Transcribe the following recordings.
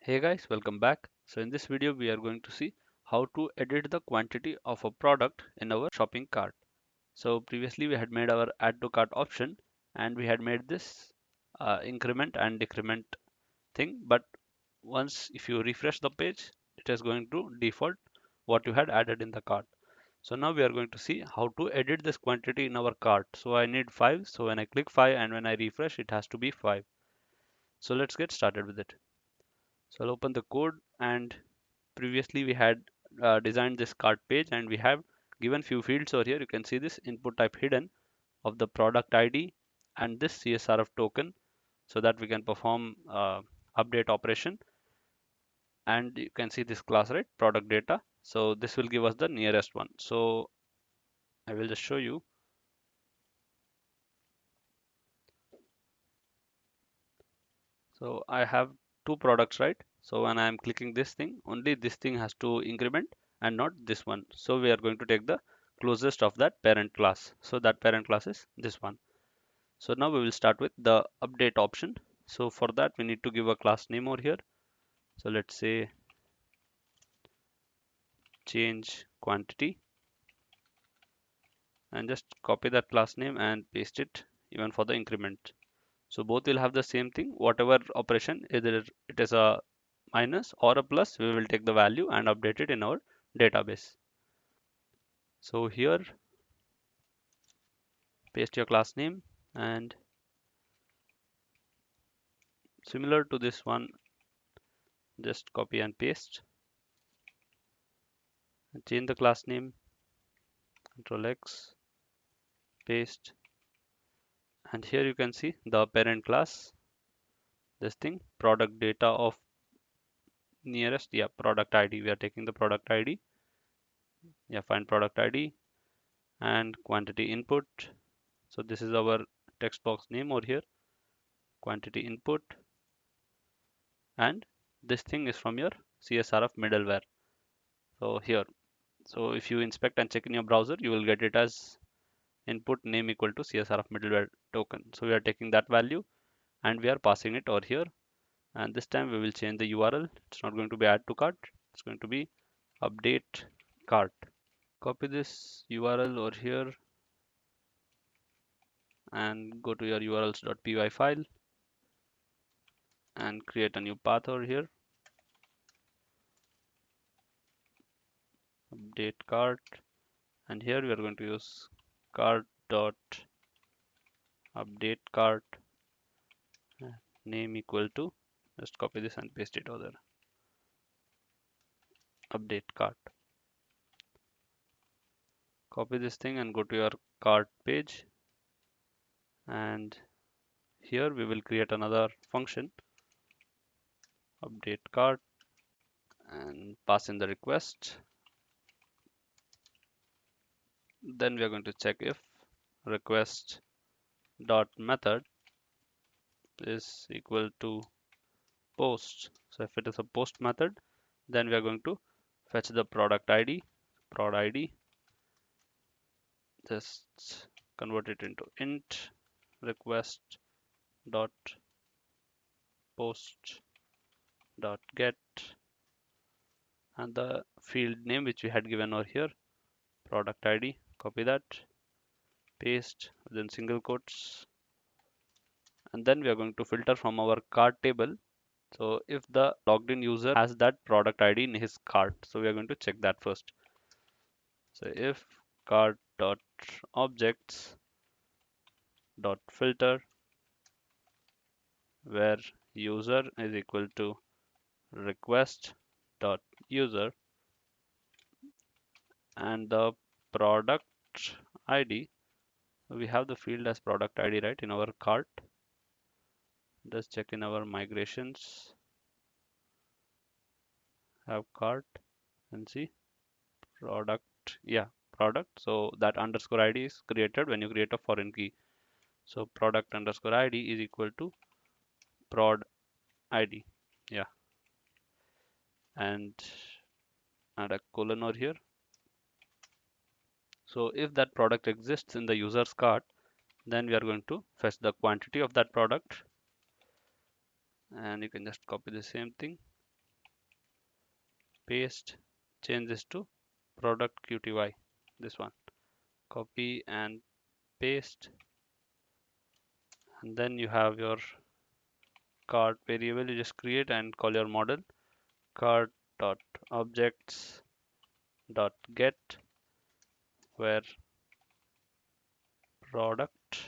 Hey guys, welcome back. So in this video we are going to see how to edit the quantity of a product in our shopping cart. So previously we had made our add to cart option and we had made this increment and decrement thing, but once if you refresh the page it is going to default what you had added in the cart. So now we are going to see how to edit this quantity in our cart. So I need 5, so when I click 5 and when I refresh it has to be 5. So let's get started with it. So I'll open the code, and previously we had designed this cart page and we have given few fields over here. You can see this input type hidden of the product ID and this CSRF token so that we can perform update operation. And you can see this class, right, product data. So this will give us the nearest one. So I will just show you. So I have two products, right? So when I am clicking this thing, only this thing has to increment and not this one. So we are going to take the closest of that parent class. So that parent class is this one. So now we will start with the update option. So for that we need to give a class name over here. So let's say change quantity and just copy that class name and paste it even for the increment. So both will have the same thing. Whatever operation, either it is a minus or a plus, we will take the value and update it in our database. So here paste your class name and similar to this one, just copy and paste and change the class name, Control X, paste, and here you can see the parent class, this thing, product data of nearest, yeah, product ID. We are taking the product ID, yeah, find product ID and quantity input. So this is our text box name over here, quantity input, and this thing is from your CSRF middleware. So here, so if you inspect and check in your browser, you will get it as input name equal to CSRF middleware token. So we are taking that value and we are passing it over here. And this time we will change the URL. It's not going to be add to cart. It's going to be update cart. Copy this URL over here and go to your urls.py file and create a new path over here. Update cart, and here we are going to use cart dot update cart name equal to, just copy this and paste it over there, update cart. Copy this thing and go to your cart page, and here we will create another function, update cart, and pass in the request. Then we are going to check if request dot method is equal to post. So if it is a post method, then we are going to fetch the product ID, prod ID, just convert it into int request dot post dot get, and the field name which we had given over here, product ID, copy that, paste within single quotes, and then we are going to filter from our cart table. So if the logged in user has that product ID in his cart, so we are going to check that first. So if cart dot objects dot filter where user is equal to request dot user, and the product ID, we have the field as product ID, right, in our cart. Just check in our migrations, have cart and see product, yeah, product. So that underscore ID is created when you create a foreign key. So product underscore ID is equal to prod ID, yeah, and add a colon over here. So if that product exists in the user's cart, then we are going to fetch the quantity of that product, and you can just copy the same thing paste, change this to product qty, this one, copy and paste, and then you have your cart variable you just create and call your model cart dot objects dot get, where product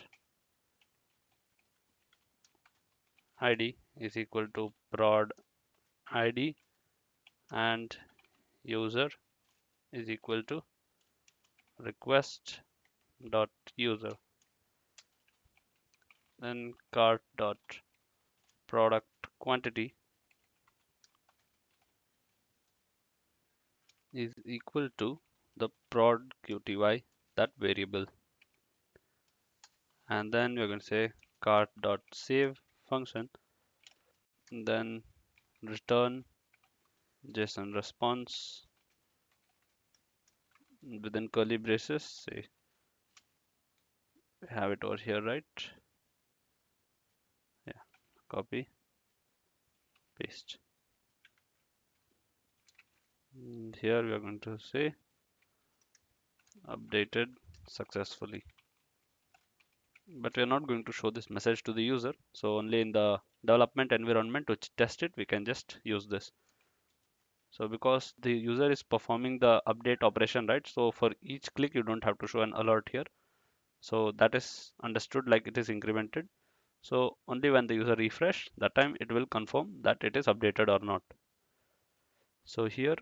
id is equal to prod id and user is equal to request dot user. Then cart dot product quantity is equal to the prod qty, that variable, and then we're going to say cart dot save function, then return JSON response within curly braces. Say we have it over here, right? Yeah, copy, paste. And here we are going to say updated successfully. But we are not going to show this message to the user. So only in the development environment to test it, we can just use this. So because the user is performing the update operation, right? So for each click, you don't have to show an alert here. So that is understood like it is incremented. So only when the user refresh, that time it will confirm that it is updated or not. So here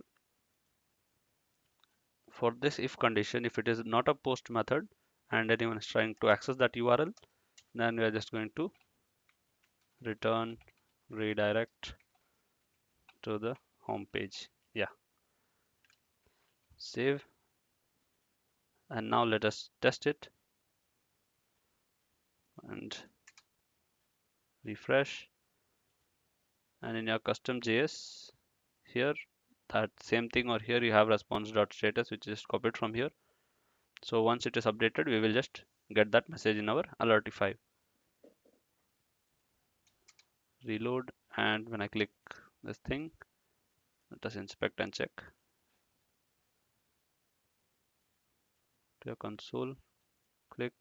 for this if condition, if it is not a post method and anyone is trying to access that URL, then we are just going to return redirect to the home page. Yeah, save, and now let us test it and refresh. And in your custom JS here, that same thing, or here you have response.status, which is copied from here. So once it is updated, we will just get that message in our alertify. Reload, and when I click this thing, let us inspect and check. To your console, click,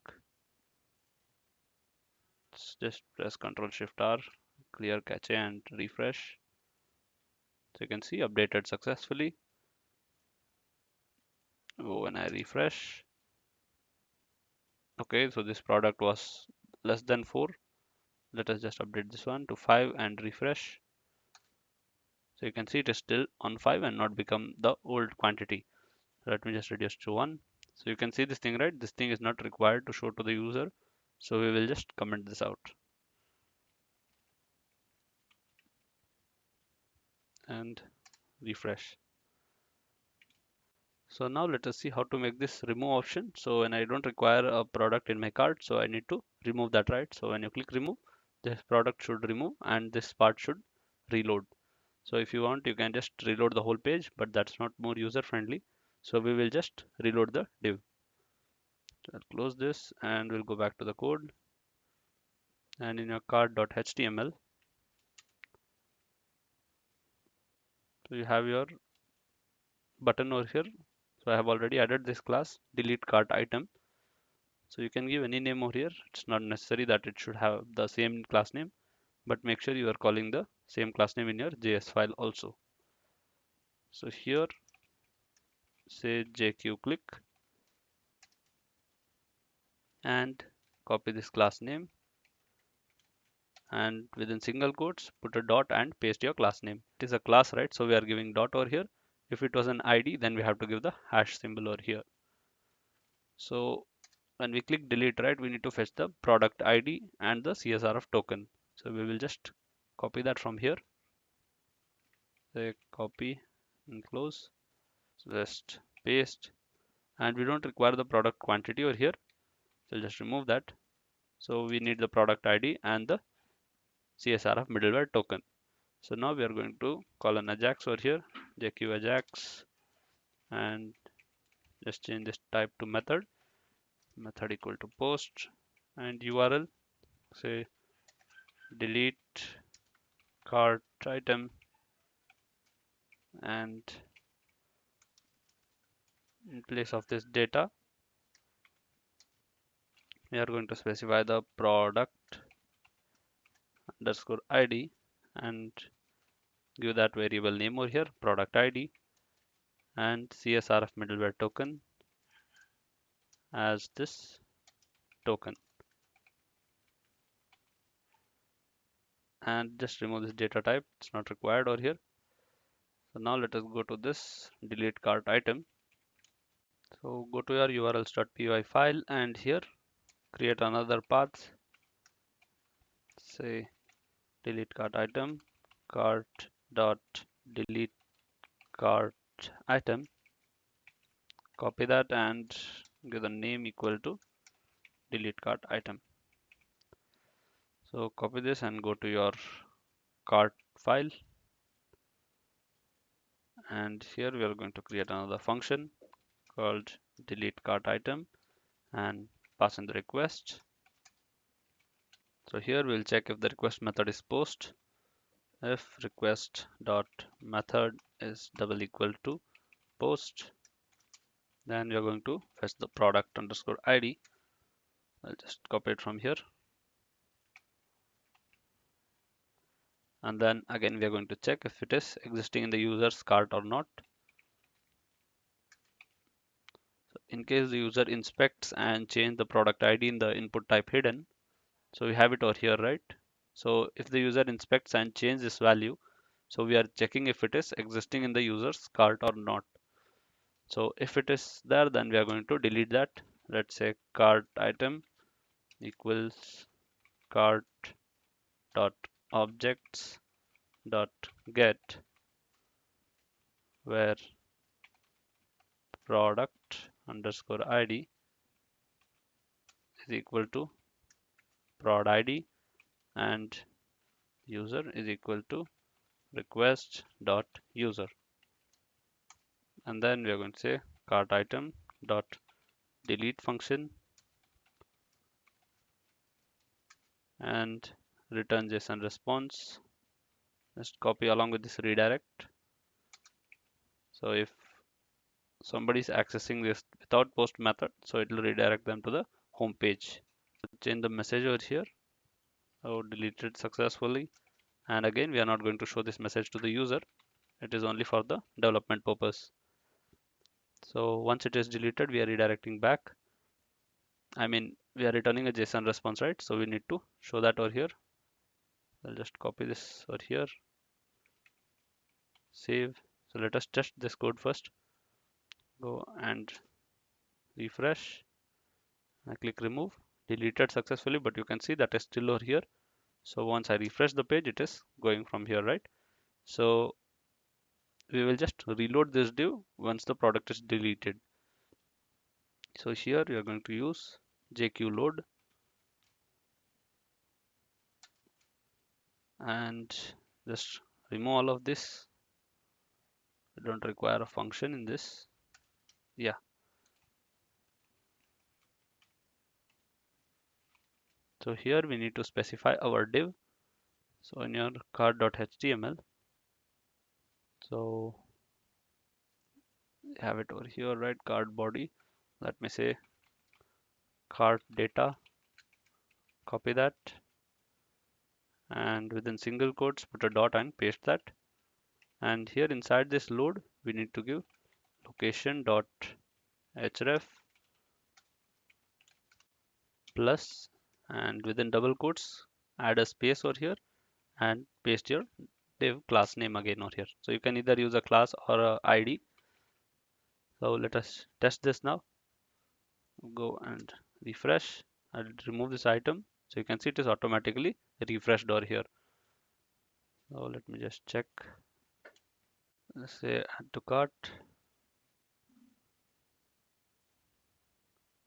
just press Ctrl Shift R, clear cache and refresh. So you can see updated successfully. Oh, when I refresh, okay, so this product was less than 4. Let us just update this one to 5 and refresh. So you can see it is still on 5 and not become the old quantity. Let me just reduce to 1. So you can see this thing, right? This thing is not required to show to the user. So we will just comment this out and refresh. So now let us see how to make this remove option. So when I don't require a product in my cart, so I need to remove that, right? So when you click remove, this product should remove and this part should reload. So if you want, you can just reload the whole page, but that's not more user friendly. So we will just reload the div. So I'll close this and we'll go back to the code. And in your cart.html, so you have your button over here. So I have already added this class delete cart item. So you can give any name over here. It's not necessary that it should have the same class name, but make sure you are calling the same class name in your JS file also. So here say jQuery and copy this class name, and within single quotes put a dot and paste your class name. It is a class, right? So we are giving dot over here. If it was an ID, then we have to give the hash symbol over here. So when we click delete, right, we need to fetch the product ID and the CSRF token. So we will just copy that from here. Say copy and close. So just paste, and we don't require the product quantity over here. So just remove that. So we need the product ID and the CSRF middleware token. So now we are going to call an AJAX over here, JQ AJAX, and just change this type to method equal to post, and URL say delete cart item and In place of this data, we are going to specify the product underscore ID and give that variable name over here, product ID, and CSRF middleware token as this token. And just remove this data type, it's not required over here. So now let us go to this delete cart item. So go to your urls.py file and here create another path, say delete cart item, cart dot delete cart item. Copy that and give the name equal to delete cart item. So copy this and go to your cart file, and here we are going to create another function called delete cart item and pass in the request. So here we'll check if the request method is post. If request dot method is double equal to post, then we are going to fetch the product underscore ID. I'll just copy it from here, and then again we are going to check if it is existing in the user's cart or not. So in case the user inspects and change the product ID in the input type hidden, so we have it over here, right? So if the user inspects and change this value, so we are checking if it is existing in the user's cart or not. So if it is there, then we are going to delete that. Let's say cart item equals cart dot objects dot get where product underscore ID is equal to prod ID and user is equal to request dot user. And then we are going to say cart item dot delete function and return JSON response. Just copy along with this redirect. So if somebody is accessing this without post method, so it will redirect them to the home page. Change the message over here. Oh, deleted successfully. And again, we are not going to show this message to the user. It is only for the development purpose. So once it is deleted, we are redirecting back. I mean, we are returning a JSON response, right? So we need to show that over here. I'll just copy this over here. Save. So let us test this code first. Go and refresh. I click remove. Deleted successfully, but you can see that is still over here. So once I refresh the page, it is going from here, right? So we will just reload this div once the product is deleted. So here we are going to use jQuery and just remove all of this. We don't require a function in this. Yeah. So here we need to specify our div. So in your card.html, so have it over here, right? Card body. Let me say cart data. Copy that, and within single quotes put a dot and paste that. And here inside this load, we need to give location dot href plus, and within double quotes add a space over here and paste your div class name again over here. So you can either use a class or a ID. So let us test this now. Go and refresh. I'll remove this item. So you can see it is automatically refreshed over here. So let me just check. Let's say add to cart.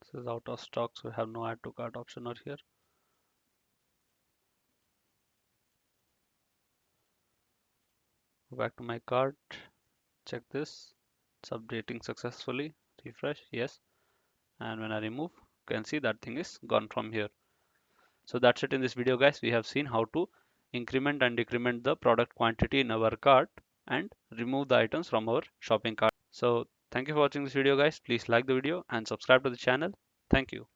This is out of stock, so we have no add to cart option over here. Go back to my cart. Check this. It's updating successfully. Refresh. Yes. And when I remove, you can see that thing is gone from here. So that's it in this video, guys. We have seen how to increment and decrement the product quantity in our cart and remove the items from our shopping cart. So Thank you for watching this video guys. Please like the video and subscribe to the channel. Thank you.